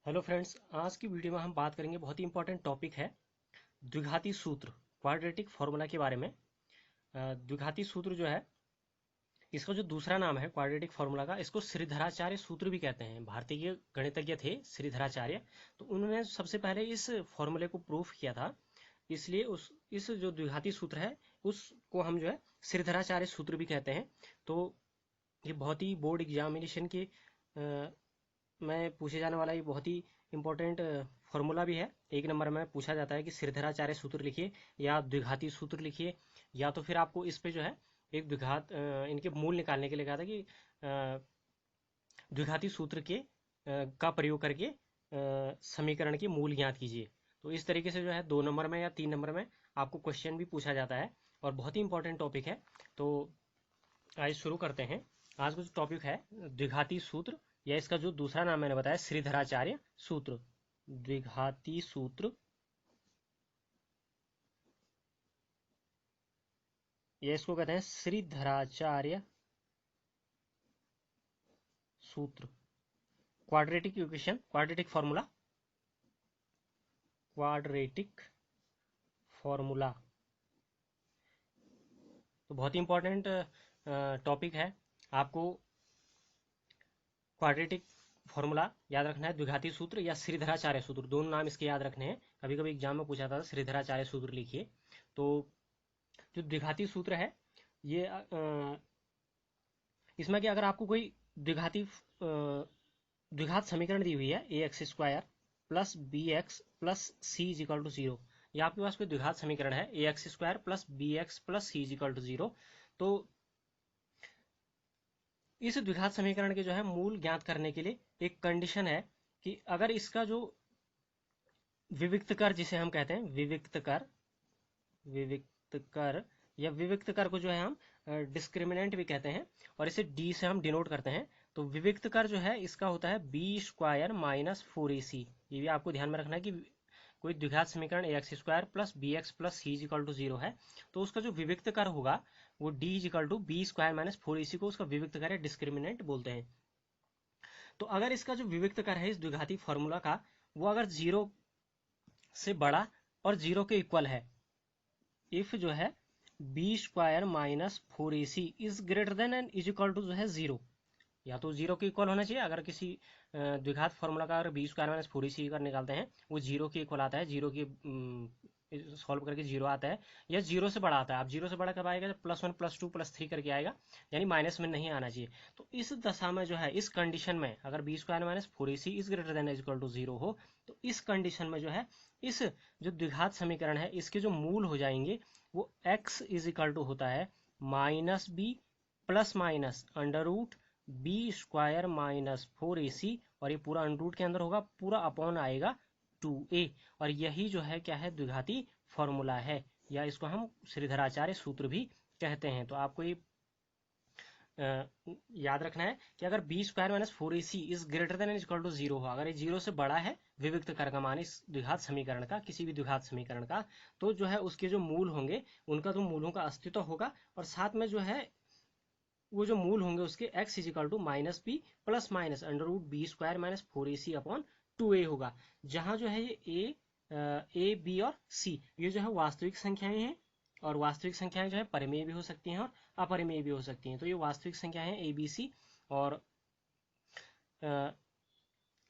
Hello friends, आज की video में हम बात करेंगे बहुत ही इंपॉर्टेंट टॉपिक है द्विघाती सूत्र क्वाड्रेटिक फार्मूला के बारे में। द्विघाती सूत्र जो है इसका जो दूसरा नाम है क्वाड्रेटिक फार्मूला का, इसको श्रीधराचार्य सूत्र भी कहते हैं। भारतीय गणितज्ञ थे श्रीधराचार्य, तो उन्होंने सबसे पहले इस फॉर्मूले को प्रूफ किया था। इसलिए उस इस जो द्विघाती सूत्र है उसको हम जो है श्रीधराचार्य सूत्र भी कहते हैं। तो ये बहुत ही बोर्ड एग्जामिनेशन के में पूछे जाने वाला ये बहुत ही इंपॉर्टेंट फॉर्मूला भी है। एक नंबर में पूछा जाता है कि श्रीधराचार्य सूत्र लिखिए या द्विघाती सूत्र लिखिए, या तो फिर आपको इस पे जो है एक इनके मूल निकालने के लिए कहा था कि द्विघाती सूत्र के का प्रयोग करके समीकरण के मूल ज्ञात कीजिए। तो इस तरीके से जो है 2 नंबर में या 3 नंबर में आपको क्वेश्चन भी पूछा जाता है और बहुत ही इंपॉर्टेंट टॉपिक है। तो आइए शुरू करते हैं। आज का जो टॉपिक है द्विघाती सूत्र, या इसका जो दूसरा नाम मैंने बताया श्रीधराचार्य सूत्र। द्विघाती सूत्र, या इसको कहते हैं श्रीधराचार्य सूत्र। Quadratic equation, quadratic formula, quadratic formula तो बहुत ही इंपॉर्टेंट टॉपिक है। आपको क्वाड्रेटिक फॉर्मूला याद रखना है, द्विघाती सूत्र या श्रीधराचार्य सूत्र, दोनों नाम इसके याद रखने हैं। कभी कभी एग्जाम में पूछा था श्रीधराचार्य सूत्र लिखिए। तो जो द्विघाती सूत्र है ये इसमें कि अगर आपको कोई द्विघात समीकरण दी हुई है A X square plus B X plus C is equal to zero, या आपके पास कोई द्विघात समीकरण है A X square plus B X plus C is equal to zero, तो इस द्विघात समीकरण के जो है मूल ज्ञात करने के लिए एक कंडीशन है कि अगर इसका जो विविक्त कर, जिसे हम कहते हैं विविक्त कर, विविक्त कर या विविक्त कर को जो है हम डिस्क्रिमिनेंट भी कहते हैं, और इसे डी से हम डिनोट करते हैं। तो विविक्त कर जो है इसका होता है B square minus four A सी। ये भी आपको ध्यान में रखना है कि कोई द्विघात समीकरण A X square plus B X plus C is equal to zero है, तो उसका जो विविक्त कर होगा वो D is equal to B square minus four A C को उसका विविक्त कर या डिस्क्रिमिनेंट बोलते हैं। तो अगर इसका जो विविक्त कर है इस द्विघाती फॉर्मूला का, वो अगर जीरो से बड़ा और जीरो के इक्वल है, इफ जो है B square minus four A C is greater than and is equal to जो है जीरो, या तो जीरो के इक्वल होना चाहिए। अगर किसी द्विघात फॉर्मूला का अगर B square minus four A सी कर निकालते हैं वो जीरो के इक्वल आता है, जीरो की सॉल्व करके जीरो आता है, या जीरो से बड़ा आता है। अब जीरो से बड़ा कब आएगा? जब plus one plus two plus three करके आएगा, यानी माइनस में नहीं आना चाहिए। तो इस दशा में जो है, इस कंडीशन में अगर B square minus four A C is greater than is equal to zero हो, तो इस कंडीशन में जो है इस जो द्विघात समीकरण है इसके जो मूल हो जाएंगे वो x इज इक्वल टू होता है minus B plus minus under root B square minus four A C, और ये पूरा अंडर रूट के अंदर होगा, पूरा अपॉन आएगा टू ए। और यही जो है क्या है? द्विघाती फॉर्मूला है, या इसको हम श्रीधराचार्य सूत्र भी कहते हैं। तो आपको ये याद रखना है कि अगर B square minus four A C is greater than equal to zero हो, अगर ये जीरो से बड़ा है विविक्त कर का मान इस द्विघात समीकरण का, किसी भी द्विघात समीकरण का, तो जो है उसके जो मूल होंगे उनका तो मूलों का अस्तित्व होगा, और साथ में जो है वो जो मूल होंगे उसके x is equal to minus B plus minus under root B square minus four A C upon two A होगा। जहां जो है ये ए बी और सी ये जो है वास्तविक संख्याएं हैं, और वास्तविक संख्याएं जो है परिमेय भी हो सकती हैं और अपरिमेय भी हो सकती हैं। तो ये वास्तविक संख्याएं हैं ए बी सी, और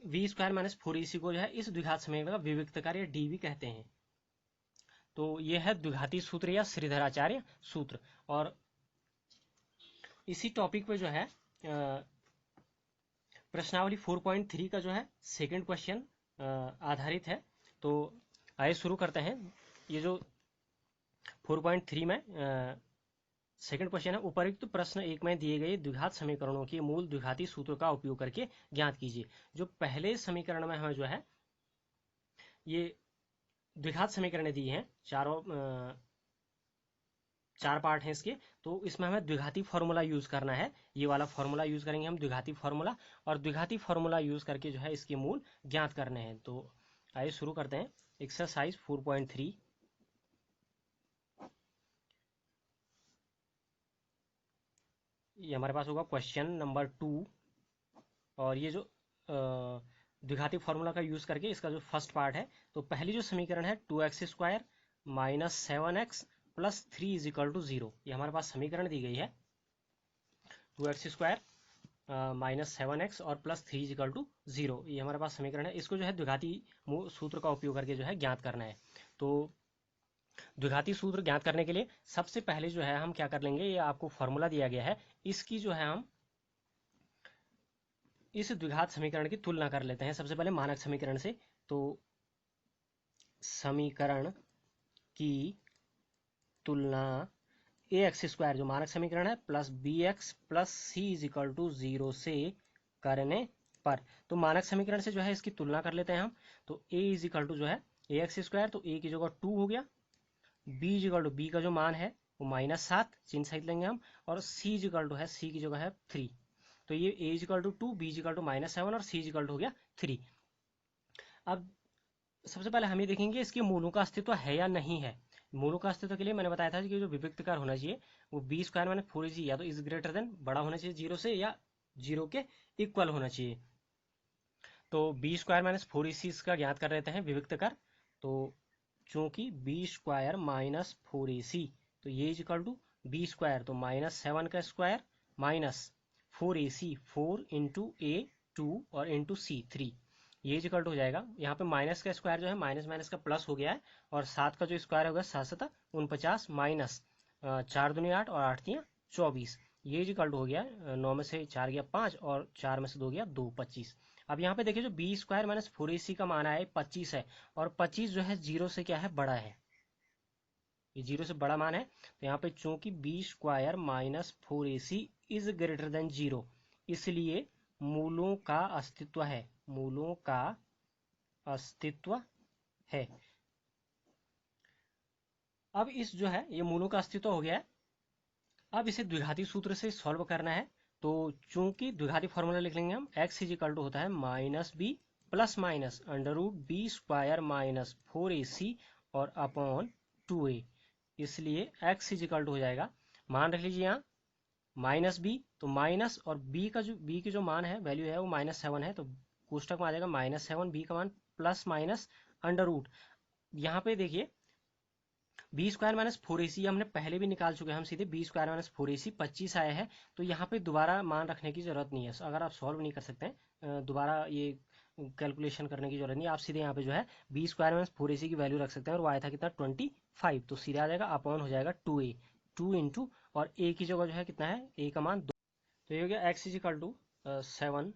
we square minus four E सी को जो है इस द्विघात समीकरण का विविक्त कार्य डी भी कहते हैं। तो ये है द्विघाती सूत्र या श्रीधराचार्य सूत्र। और इसी टॉपिक पे जो है प्रश्नावली 4.3 का जो है सेकंड क्वेश्चन आधारित है। तो आइए शुरू करते हैं। ये जो 4.3 में सेकंड क्वेश्चन है, उपरोक्त प्रश्न एक में दिए गए द्विघात समीकरणों के मूल द्विघाती सूत्र का उपयोग करके ज्ञात कीजिए। जो पहले समीकरण में हमें जो है ये द्विघात समीकरण दी हैं, चार पार्ट हैं इसके, तो इसमें हमें द्विघाती फार्मूला यूज करना है। ये वाला फार्मूला यूज करेंगे हम, द्विघाती फार्मूला, और द्विघाती फार्मूला यूज करके जो है इसके मूल ज्ञात करने हैं। तो आइए शुरू करते हैं। एक्सरसाइज 4.3, ये हमारे पास होगा क्वेश्चन नंबर 2, और ये जो द्विघाती फॉर्मूला का यूज करके इसका जो फर्स्ट पार्ट है, तो पहली जो समीकरण है 2x² minus 7x plus 3 is equal to 0, ये हमारे पास समीकरण दी गई है। 2x² माइनस 7x और प्लस 3 इज इक्वल टू 0, ये हमारे पास समीकरण है। इसको जो है द्विघाती सूत्र का उपयोग करके जो है ज्ञात करना है। तो द्विघाती सूत्र ज्ञात करने के लिए सबसे पहले जो है हम क्या कर लेंगे, ये आपको फॉर्मूला दिया गया है, इसकी जो है हम इस द्विघात समीकरण की तुलना कर लेते हैं सबसे पहले मानक समीकरण से। तो समीकरण की तुलना ax² जो मानक समीकरण है प्लस bx प्लस सी इज इक्वल टू 0 से करने पर, तो मानक समीकरण से जो है इसकी तुलना कर लेते हैं हम। तो a इज इक्वल टू जो है ax², तो a की जगह 2 हो गया, b is equal to b का जो मान है वो -7 चिन्ह सहित लेंगे हम, और c इज इक्वल टू है c की जगह है 3, तो ये a is equal to 2, b is equal to -7 और c इज इक्वल टू हो गया 3। अब सबसे पहले हम ये देखेंगे इसके मूलों का अस्तित्व है या नहीं है। मूलों का अस्तित्व के लिए मैंने बताया था कि जो विविक्तकार होना चाहिए वो b² माइनस 4ac या तो इज ग्रेटर देन बड़ा होना चाहिए 0 से, या 0 के इक्वल होना चाहिए। तो b² माइनस 4ac इसका ज्ञात कर लेते हैं विविक्तकार। तो चूंकि b² माइनस 4ac, तो ये इज इक्वल टू b² तो -7 का square minus 4ac 4 into a 2 और इंटू c 3, ये इज इक्वल टू हो जाएगा। यहाँ पे माइनस का स्क्वायर जो है माइनस माइनस का प्लस हो गया है, और 7 का जो स्क्वायर होगा 7 × 7 = 49 माइनस 4 दूनी 8 और 8 × 24, ये इज इक्वल टू हो गया 9 में से 4 गया 5 और 4 में से 2 गया 2, 25। अब यहाँ पे देखिए जो b² माइनस 4ac का मान है 25 है, और 25 जो है 0 से क्या है बड़ा है, ये 0 से बड़ा मान है। तो यहाँ पे चूंकि b² minus 4ac is greater then 0, इसलिए मूलों का अस्तित्व है, मूलों का अस्तित्व है। अब इस जो है ये मूलों का अस्तित्व हो गया है। अब इसे द्विघाती सूत्र से सॉल्व करना है। तो चूंकि द्विघाती फॉर्मूला लिख लेंगे हम, x इज इक्वल टू होता है -b plus minus √b² minus 4ac और अपॉन 2a, इसलिए x इज इक्वल टू हो जाएगा, मान रख लीजिए यहाँ -b, तो माइनस और b की जो मान है वैल्यू है वो -7 है, तो कोष्टक में आ जाएगा -7, b का मान प्लस माइनस √ यहाँ पे देखिए b² माइनस 4ac हमने पहले भी निकाल चुके हैं, हम सीधे b² माइनस 4ac 25 आया है, तो यहाँ पे दोबारा मान रखने की जरूरत नहीं है। अगर आप सॉल्व नहीं कर सकते हैं दोबारा ये कैलकुलेशन करने की जरूरत नहीं है, आप सीधे यहाँ पे जो है b² माइनस 4ac की वैल्यू रख सकते हैं, और वो आया था कितना 25, तो सीधे आ जाएगा अपॉन हो जाएगा 2a 2 इंटू, और a की जगह जो है कितना है a का मान 2, तो ये हो गया x इज इक्वल टू 7,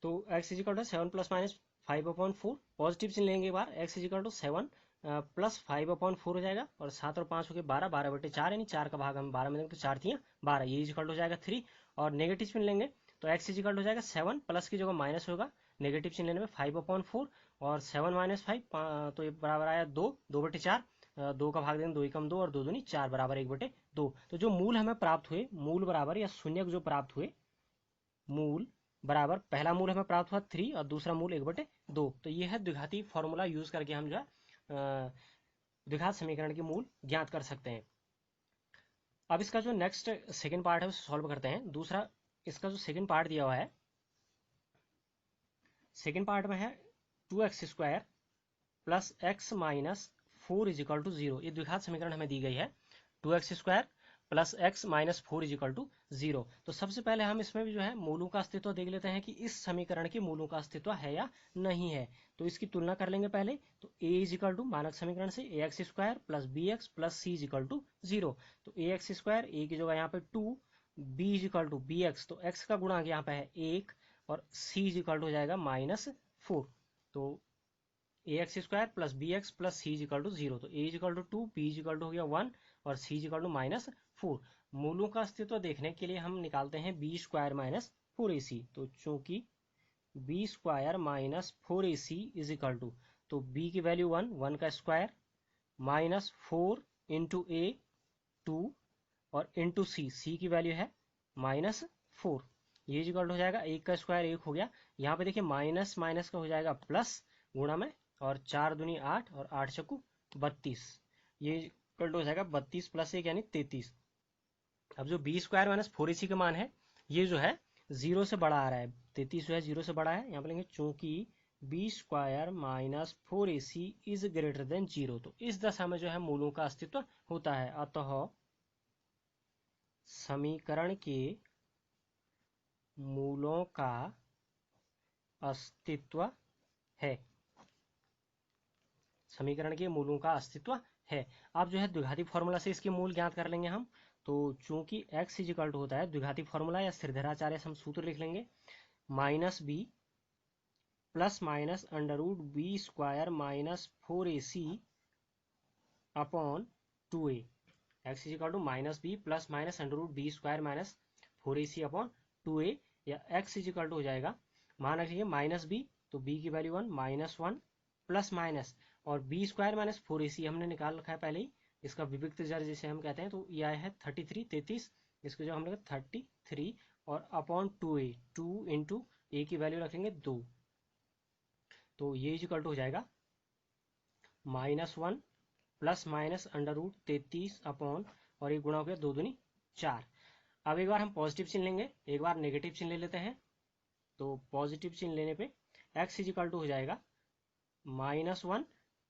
तो x is equal to 7 plus minus 5/4, positive चिन्ह लेंगे एक बार, x is equal to 7 plus 5/4 हो जाएगा, और 7 और 5 हो गए 12, 12/4, यानी 4 का भाग हम 12 में देंगे तो 4 3 12, ये इज इक्वल टू हो जाएगा 3, और नेगेटिव चिन्ह लेंगे तो x इज इक्वल टू हो जाएगा 7 प्लस की जगह माइनस होगा, नेगेटिव चिन्ह लेने में 5/4 और 7 माइनस 5, तो ये बराबर आया 2, 2/4, 2 का भाग देंगे 2 एकम 2 और 2 दूनी 4 बराबर 1/2। तो जो मूल हमें प्राप्त हुए, मूल बराबर या शून्यक जो प्राप्त हुए, मूल बराबर पहला मूल हमें प्राप्त हुआ 3 और दूसरा मूल 1/2, तो ये है द्विघाती फॉर्मूला यूज करके हम जो है द्विघात समीकरण के मूल ज्ञात कर सकते हैं। अब इसका जो नेक्स्ट सेकंड पार्ट है उसे सॉल्व करते हैं। दूसरा इसका जो सेकंड पार्ट दिया हुआ है, सेकंड पार्ट में है 2x² plus x minus 4 is equal to 0, ये द्विघात समीकरण हमें दी गई है, 2x² plus x minus 4 is equal to 0। तो सबसे पहले हम इसमें भी जो है मूलों का अस्तित्व देख लेते हैं कि इस समीकरण के मूलों का अस्तित्व है या नहीं है। तो इसकी तुलना कर लेंगे पहले, तो a इज इक्वल टू मानक समीकरण से ax² plus bx plus c is equal to 0, तो ax², a की जगह यहाँ पे 2, b is equal to bx, तो x का गुणांक यहाँ पे है 1, और c इज इक्वल टू हो जाएगा -4, तो ax² plus bx plus c is equal to 0, तो a is equal to 2, b is equal to हो गया 1 और c इज इक्वल टू -4। मूलों का अस्तित्व देखने के लिए हम निकालते हैं b² माइनस 4ac, तो चूंकि b² minus 4ac is equal to, तो b की वैल्यू 1, 1 का स्क्वायर माइनस 4 इंटू a 2 और इंटू c की वैल्यू है -4, ये इज इक्वल हो जाएगा 1 का स्क्वायर 1 हो गया, यहाँ पे देखिए माइनस माइनस का हो जाएगा प्लस गुणा में, और 4 दूनी 8 और 8 चक्कू 32, ये इक्वल हो जाएगा 32 प्लस 1 यानी 33। अब जो b² माइनस 4ac का मान है, ये जो है जीरो से बड़ा आ रहा है, 33 जो है जीरो से बड़ा है, यहाँ पे लेंगे चूंकि b square minus 4ac is greater than zero, तो इस दशा में जो है मूलों का अस्तित्व होता है। अतः समीकरण के मूलों का अस्तित्व है, समीकरण के मूलों का अस्तित्व है। अब जो है द्विघाती फॉर्मूला से इसके मूल ज्ञात कर लेंगे हम। तो चूंकि x इज इक्वल टू होता है द्विघाती फॉर्मूला या स्थिरधराचार्य से हम सूत्र लिख लेंगे, minus B plus minus under root B square minus 4ac upon 2a। X is equal to minus B plus minus under root B square minus 4ac upon 2a, या x is equal to हो जाएगा, मान रखिए minus B, तो b की value 1 minus 1 plus minus, और b square minus 4ac हमने निकाल रखा है पहले ही, इसका विविक्त जड़ जिसे हम कहते हैं, तो ये आया है 33, इसको जो हमने 33 और अपॉन 2a, 2 इंटू ए की वैल्यू रखेंगे 2, तो ये इज इक्वल टू हो जाएगा minus 1 plus minus under root 33 upon, और एक गुणा हो गया 2 दूनी 4। अब एक बार हम पॉजिटिव चिन्ह लेंगे, एक बार नेगेटिव चिन्ह ले लेते हैं। तो पॉजिटिव चिन्ह लेने पे x इज इक्वल टू हो जाएगा माइनस 1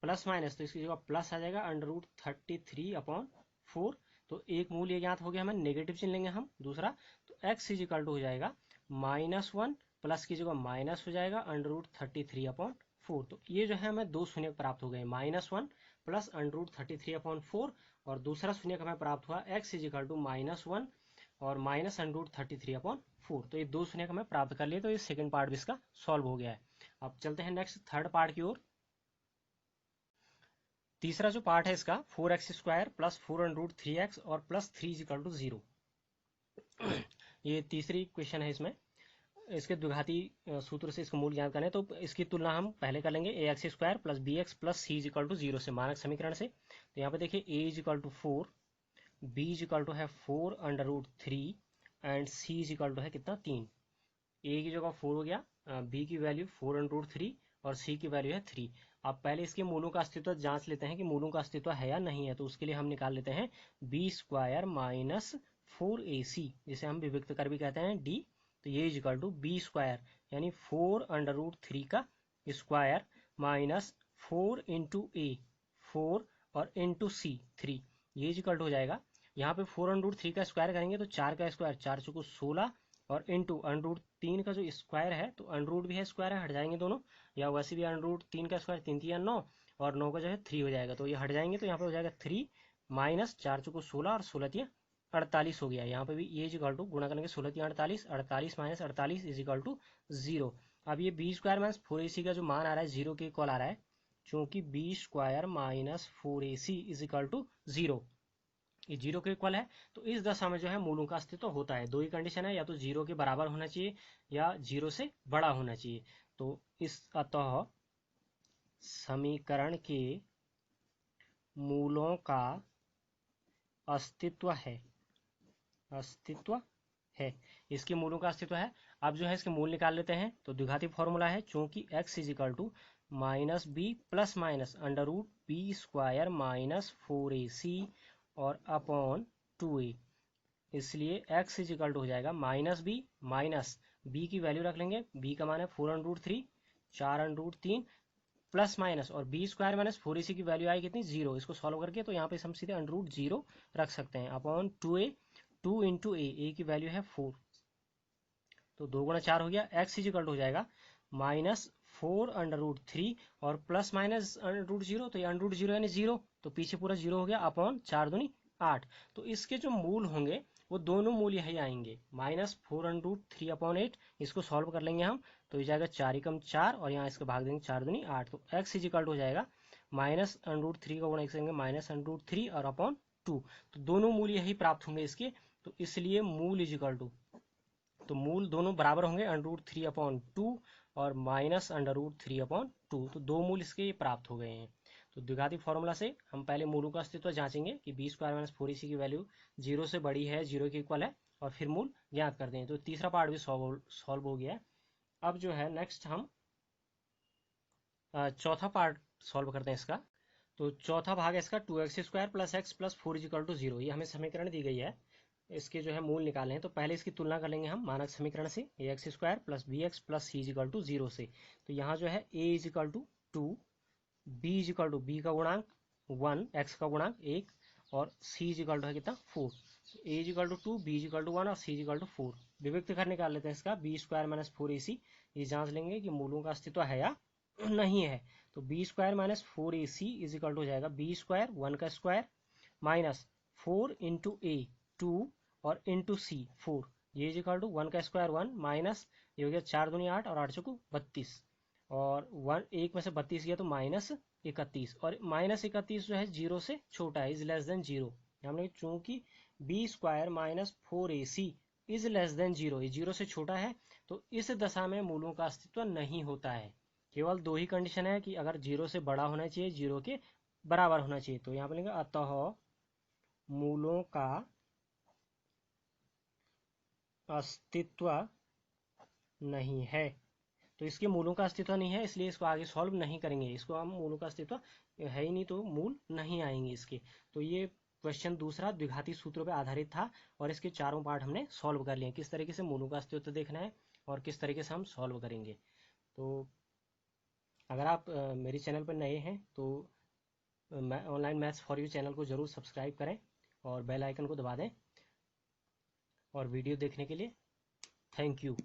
प्लस माइनस, तो इसकी जगह प्लस आ जाएगा अंडर रूट 33 अपॉन 4, तो एक मूल ये ज्ञात हो गया हमें। नेगेटिव चिन्ह लेंगे हम दूसरा, तो x इज इक्वल टू हो जाएगा माइनस 1 प्लस की जगह माइनस हो जाएगा अंडर रूट 33 अपॉन 4, तो ये जो है हमें दो शून्य प्राप्त हो गए, minus 1 plus under root 33 upon 4, और दूसरा शून्य हमें प्राप्त हुआ x is equal to minus 1 और माइनस अंडर रूट 33 अपॉन 4, तो ये दो शून्य हमें प्राप्त कर लिए, तो ये सेकंड पार्ट भी इसका सॉल्व हो गया है। अब चलते हैं नेक्स्ट थर्ड पार्ट की ओर। तीसरा जो पार्ट है इसका 4x square plus 4 under root 3x और प्लस 3 इज इक्वल टू 0, ये तीसरी क्वेश्चन है। इसमें इसके द्विघाती सूत्र से इसको मूल ज्ञात करें, तो इसकी तुलना हम पहले कर लेंगे ax square plus bx plus c is equal to 0 से, मानक समीकरण से। तो यहाँ पे देखिए a is equal to 4, b is equal to है 4 under root 3 and c is equal to है कितना 3। a की जगह 4 हो गया, b की वैल्यू 4 अंडर रूट 3 और c की वैल्यू है 3। अब पहले इसके मूलों का अस्तित्व जांच लेते हैं कि मूलों का अस्तित्व है या नहीं है, तो उसके लिए हम निकाल लेते हैं b स्क्वायर माइनस 4ac, जिसे हम विविक्त कर भी कहते हैं d, तो ये is equal to B square यानी 4 अंडर रूट 3 का स्क्वायर माइनस 4 इंटू ए 4 और इंटू सी 3, ये इज इक्वल टू हो जाएगा। यहाँ पे 4 अंडर रूट 3 का स्क्वायर करेंगे तो 4 का स्क्वायर 4 चौको 16 और इंटू अंडर रूट 3 का जो स्क्वायर है, तो अंडर रूट भी है स्क्वायर है, हट जाएंगे दोनों, या वैसे भी अंडर रूट 3 का स्क्वायर 3 3 9 और 9 का जो है 3 हो जाएगा, तो ये हट जाएंगे, तो यहाँ पे हो जाएगा 3 माइनस 4 चौको 16 और 16 3 48 हो गया। यहाँ पे भी ये इज इक्वल टू गुणा करेंगे 16 3 48, 48 माइनस 48 इज इक्वल टू 0। अब ये बी स्क्वायर माइनस 4ac का जो मान आ रहा है 0 के इक्वल आ रहा है, क्योंकि b square minus 4ac is equal to 0, ये 0 के इक्वल है, तो इस दशा में जो है मूलों का अस्तित्व होता है। दो ही कंडीशन है, या तो 0 के बराबर होना चाहिए या 0 से बड़ा होना चाहिए। तो इस अतः समीकरण के मूलों का अस्तित्व है, अस्तित्व है, इसके मूलों का अस्तित्व है। अब जो है इसके मूल निकाल लेते हैं, तो द्विघाती फॉर्मूला है, चूंकि x is equal to minus B plus minus under root B square minus 4ac और अपॉन 2a, इसलिए x इज इक्वल टू हो जाएगा माइनस बी माइनस b की वैल्यू रख लेंगे, b का मान है 4 under root 3 4 under root 3 plus minus, और बी स्क्वायर माइनस 4ac की वैल्यू आई कितनी 0, इसको सॉल्व करके तो यहाँ पे हम सीधे अंडर रूट 0 रख सकते हैं, अपॉन 2a 2 इंटू ए की वैल्यू है 4, तो 2 गुणा 4 हो गया, x इज इक्वल टू हो जाएगा माइनस 4 अंडर रूट 3 और प्लस माइनस अंडर रूट 0, तो ये अंडर रूट 0 यानी 0, तो पीछे पूरा 0 हो गया, अपॉन 4 दूनी 8। तो इसके जो मूल होंगे वो दोनों मूल यही आएंगे, माइनस 4 अंडर रूट 3 अपॉन 8, इसको सॉल्व कर लेंगे हम, तो ये जाएगा 4 एकम 4 और यहाँ इसके भाग देंगे 4 दूनी 8, तो x इज इक्वल टू हो जाएगा माइनस अंडर रूट 3 का गुणा करेंगे माइनस अंडर रूट 3 और अपॉन 2, तो दोनों मूल यही प्राप्त होंगे इसके, तो इसलिए मूल इज इक्वल टू, तो मूल दोनों बराबर होंगे अंडर रूट 3 अपॉन 2 और माइनस अंडर रूट 3 अपॉन 2, तो दो मूल इसके प्राप्त हो गए हैं। तो द्विघाती फॉर्मूला से हम पहले मूलों का अस्तित्व जांचेंगे कि बी स्क्वायर माइनस 4ac की वैल्यू 0 से बड़ी है, 0 के इक्वल है, और फिर मूल ज्ञात करते हैं। तो तीसरा पार्ट भी सॉल्व हो गया है। अब जो है नेक्स्ट हम चौथा पार्ट सॉल्व करते हैं इसका। तो चौथा भाग है इसका 2x square plus x plus 4 is equal to 0, ये हमें समीकरण दी गई है। इसके जो है मूल निकाले हैं, तो पहले इसकी तुलना कर लेंगे हम मानक समीकरण से, A X square plus B X plus C is equal to 0 से। तो यहाँ जो है A is equal to 2, B is equal to B का गुणांक 1, एक्स का गुणांक 1, और सी इज इक्वल टू है कितना 4। A is equal to 2, B is equal to 1 और सी इज इक्वल टू 4। विविक्त कर निकाल लेते हैं इसका, बी स्क्वायर माइनस 4ac। ये जांच लेंगे कि मूलों का अस्तित्व है या नहीं है। तो b square minus 4ac is equal to हो जाएगा बी स्क्वायर 1 का स्क्वायर माइनस 4 इंटू ए 2 और इंटू सी 4। ये इज इक्वल टू 1 का स्क्वायर 1 माइनस ये हो गया 4 दूनी 8 और 8 चौको 32, और 1 में से 32 गया तो माइनस 31, और माइनस 31 जो है 0 से छोटा है, इज लेस देन 0। हमने चूंकि b square minus 4ac is less than 0, ये 0 से छोटा है, तो इस दशा में मूलों का अस्तित्व नहीं होता है। केवल दो ही कंडीशन है कि अगर 0 से बड़ा होना चाहिए, 0 के बराबर होना चाहिए। तो यहाँ पर लिखेंगे अतः मूलों का अस्तित्व नहीं है। तो इसके मूलों का अस्तित्व नहीं है, इसलिए इसको आगे सॉल्व नहीं करेंगे। इसको हम मूलों का अस्तित्व है ही नहीं तो मूल नहीं आएंगे इसके। तो ये क्वेश्चन दूसरा द्विघाती सूत्रों पे आधारित था, और इसके चारों पार्ट हमने सॉल्व कर लिए। किस तरीके से मूलों का अस्तित्व देखना है और किस तरीके से हम सॉल्व करेंगे। तो अगर आप मेरे चैनल पर नए हैं तो online maths for you channel को ज़रूर सब्सक्राइब करें और बेल आइकन को दबा दें। और वीडियो देखने के लिए थैंक यू।